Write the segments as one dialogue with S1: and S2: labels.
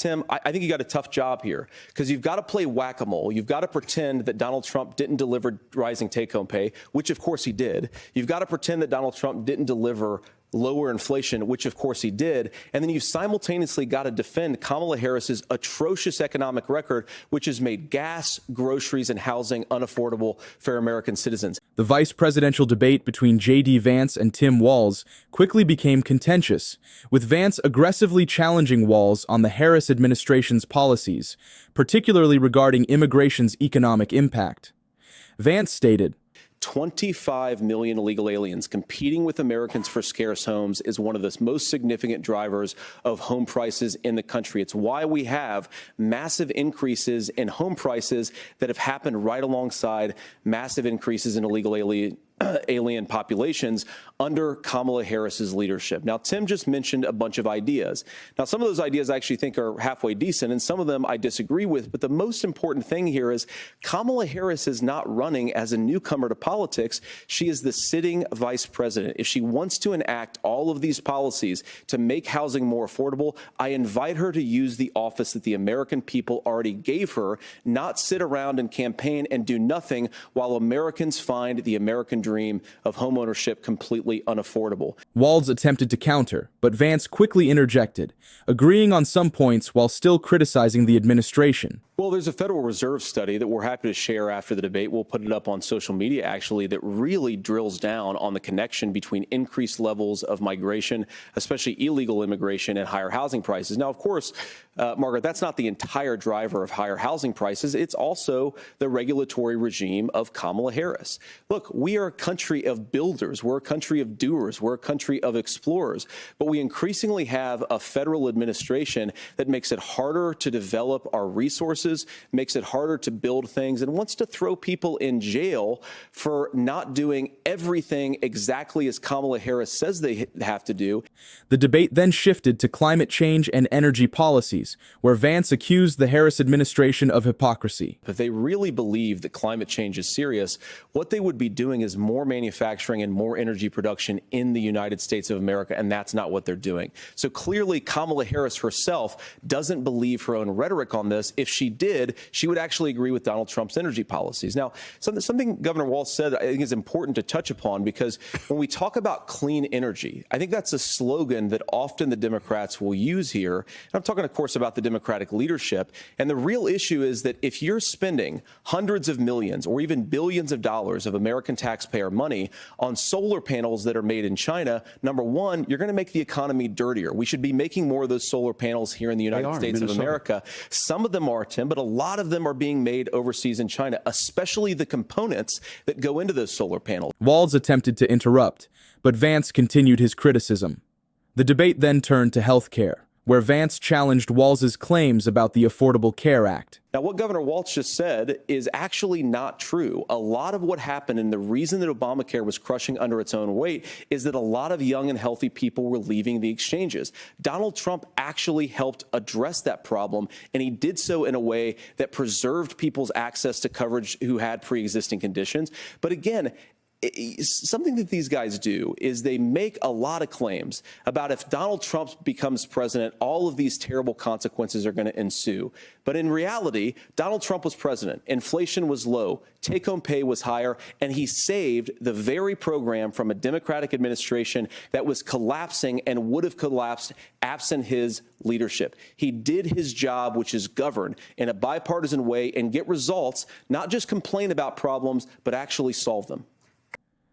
S1: Tim, I think you got a tough job here because you've got to play whack-a-mole. You've got to pretend that Donald Trump didn't deliver rising take-home pay, which of course he did. You've got to pretend that Donald Trump didn't deliver lower inflation, which of course he did. And then you've simultaneously got to defend Kamala Harris's atrocious economic record, which has made gas, groceries, and housing unaffordable for American citizens.
S2: The vice presidential debate between J.D. Vance and Tim Walz quickly became contentious, with Vance aggressively challenging Walz on the Harris administration's policies, particularly regarding immigration's economic impact. Vance stated,
S1: 25 million illegal aliens competing with Americans for scarce homes is one of the most significant drivers of home prices in the country. It's why we have massive increases in home prices that have happened right alongside massive increases in illegal alien populations under Kamala Harris's leadership. Now, Tim just mentioned a bunch of ideas. Now, some of those ideas I actually think are halfway decent, and some of them I disagree with. But the most important thing here is Kamala Harris is not running as a newcomer to politics. She is the sitting vice president. If she wants to enact all of these policies to make housing more affordable, I invite her to use the office that the American people already gave her, not sit around and campaign and do nothing while Americans find the American dream of homeownership completely unaffordable.
S2: Walz attempted to counter, but Vance quickly interjected, agreeing on some points while still criticizing the administration.
S1: Well, there's a Federal Reserve study that we're happy to share after the debate. We'll put it up on social media, actually, that really drills down on the connection between increased levels of migration, especially illegal immigration, and higher housing prices. Now, of course, Margaret, that's not the entire driver of higher housing prices. It's also the regulatory regime of Kamala Harris. Look, we are a country of builders. We're a country of doers. We're a country of explorers. But we increasingly have a federal administration that makes it harder to develop our resources, makes it harder to build things, and wants to throw people in jail for not doing everything exactly as Kamala Harris says they have to do.
S2: The debate then shifted to climate change and energy policies, where Vance accused the Harris administration of hypocrisy.
S1: If they really believe that climate change is serious, what they would be doing is more manufacturing and more energy production in the United States of America, and that's not what they're doing. So clearly, Kamala Harris herself doesn't believe her own rhetoric on this. If she did, she would actually agree with Donald Trump's energy policies. Now, something Governor Walz said I think is important to touch upon, because when we talk about clean energy, I think that's a slogan that often the Democrats will use here. And I'm talking, of course, about the Democratic leadership. And the real issue is that if you're spending hundreds of millions or even billions of dollars of American taxpayer money on solar panels that are made in China, number one, you're going to make the economy dirtier. We should be making more of those solar panels here in the United States of America. Some of them are, Tim, but a lot of them are being made overseas in China, especially the components that go into those solar panels.
S2: Walz attempted to interrupt, but Vance continued his criticism. The debate then turned to health care, where Vance challenged Walz's claims about the Affordable Care Act.
S1: Now, what Governor Walz just said is actually not true. A lot of what happened, and the reason that Obamacare was crushing under its own weight, is that a lot of young and healthy people were leaving the exchanges. Donald Trump actually helped address that problem, and he did so in a way that preserved people's access to coverage who had pre-existing conditions. But again, something that these guys do is they make a lot of claims about if Donald Trump becomes president, all of these terrible consequences are going to ensue. But in reality, Donald Trump was president. Inflation was low. Take-home pay was higher. And he saved the very program from a Democratic administration that was collapsing and would have collapsed absent his leadership. He did his job, which is govern in a bipartisan way and get results, not just complain about problems, but actually solve them.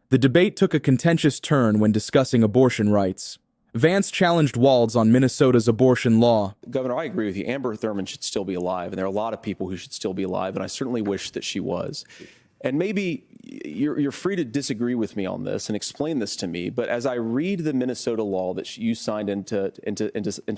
S2: The debate took a contentious turn when discussing abortion rights. Vance challenged Walz on Minnesota's abortion law.
S1: Governor, I agree with you. Amber Thurman should still be alive, and there are a lot of people who should still be alive, and I certainly wish that she was. And maybe you're free to disagree with me on this and explain this to me, but as I read the Minnesota law that you signed into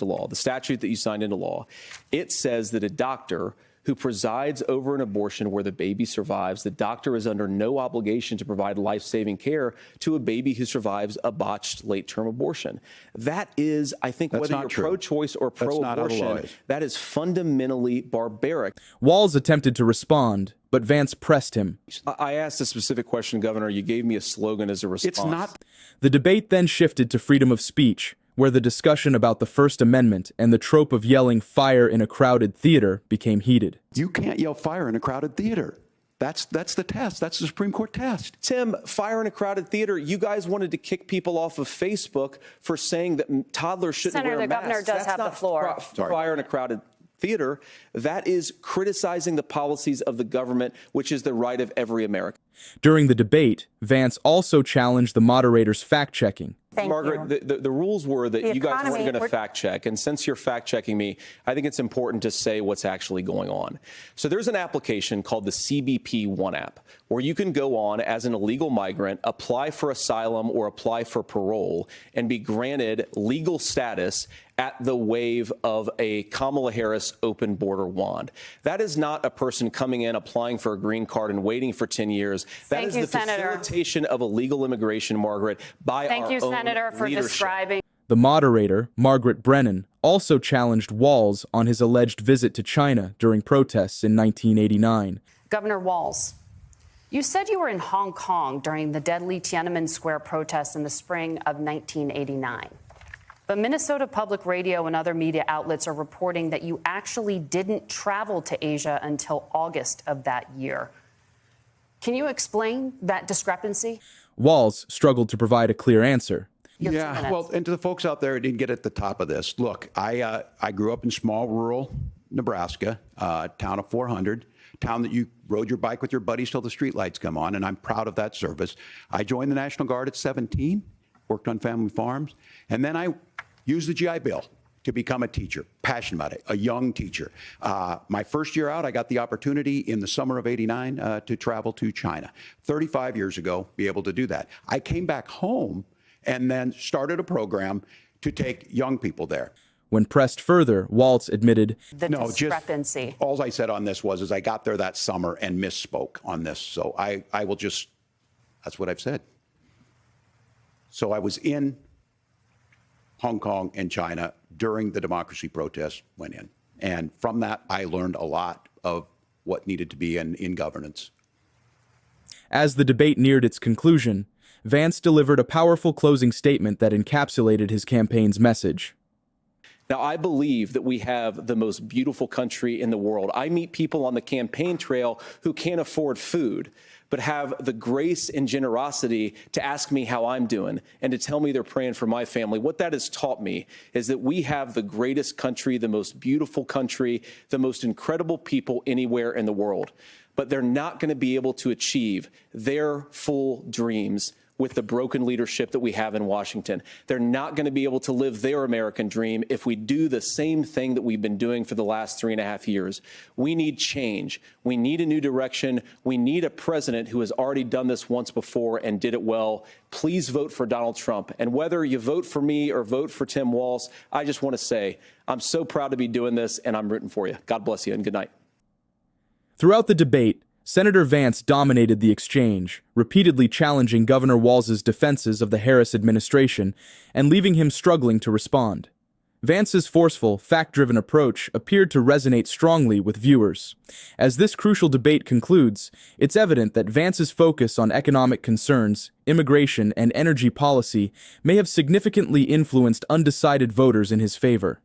S1: law, the statute that you signed into law, it says that a doctor who presides over an abortion where the baby survives, the doctor is under no obligation to provide life-saving care to a baby who survives a botched late-term abortion. That is, I think, whether you're pro-choice or pro-abortion, that is fundamentally barbaric.
S2: Walz attempted to respond, but Vance pressed him.
S1: I asked a specific question, Governor. You gave me a slogan as a response.
S2: It's not. The debate then shifted to freedom of speech, where the discussion about the First Amendment and the trope of yelling fire in a crowded theater became heated.
S3: You can't yell fire in a crowded theater. That's the test. That's the Supreme Court test.
S1: Tim, fire in a crowded theater. You guys wanted to kick people off of Facebook for saying that toddlers shouldn't wear masks.
S4: Senator, the governor does have the floor.
S1: Fire in a crowded theater. That is criticizing the policies of the government, which is the right of every American.
S2: During the debate, Vance also challenged the moderator's fact-checking.
S1: Margaret, the rules were that you guys weren't going to fact check. And since you're fact checking me, I think it's important to say what's actually going on. So there's an application called the CBP One app where you can go on as an illegal migrant, apply for asylum or apply for parole and be granted legal status at the wave of a Kamala Harris open border wand. That is not a person coming in, applying for a green card and waiting for 10 years. That is the facilitation of illegal immigration, Margaret, by our own
S4: Senator, for
S1: leadership.
S4: describing.
S2: The moderator, Margaret Brennan, also challenged Walz on his alleged visit to China during protests in 1989.
S4: Governor Walz, you said you were in Hong Kong during the deadly Tiananmen Square protests in the spring of 1989. But Minnesota Public Radio and other media outlets are reporting that you actually didn't travel to Asia until August of that year. Can you explain that discrepancy?
S2: Walz struggled to provide a clear answer.
S3: Yeah, well, and to the folks out there who didn't get at the top of this, look, I grew up in small rural Nebraska, town of 400, town that you rode your bike with your buddies till the streetlights come on, and I'm proud of that service. I joined the National Guard at 17, worked on family farms, and then I used the GI Bill to become a teacher, passionate about it, a young teacher. My first year out, I got the opportunity in the summer of '89 to travel to China. 35 years ago, be able to do that. I came back home and then started a program to take young people there.
S2: When pressed further, Walz admitted,
S4: the discrepancy.
S3: All I said on this was I got there that summer and misspoke on this. So I will just, that's what I've said. So I was in Hong Kong and China during the democracy protests went in. And from that, I learned a lot of what needed to be in governance.
S2: As the debate neared its conclusion, Vance delivered a powerful closing statement that encapsulated his campaign's message.
S1: Now, I believe that we have the most beautiful country in the world. I meet people on the campaign trail who can't afford food, but have the grace and generosity to ask me how I'm doing and to tell me they're praying for my family. What that has taught me is that we have the greatest country, the most beautiful country, the most incredible people anywhere in the world. But they're not going to be able to achieve their full dreams with the broken leadership that we have in Washington. They're not going to be able to live their American dream if we do the same thing that we've been doing for the last 3.5 years. We need change. We need a new direction. We need a president who has already done this once before and did it well. Please vote for Donald Trump. And whether you vote for me or vote for Tim Walz, I just want to say I'm so proud to be doing this, and I'm rooting for you. God bless you, and good night.
S2: Throughout the debate, Senator Vance dominated the exchange, repeatedly challenging Governor Walz's defenses of the Harris administration and leaving him struggling to respond. Vance's forceful, fact-driven approach appeared to resonate strongly with viewers. As this crucial debate concludes, it's evident that Vance's focus on economic concerns, immigration, and energy policy may have significantly influenced undecided voters in his favor.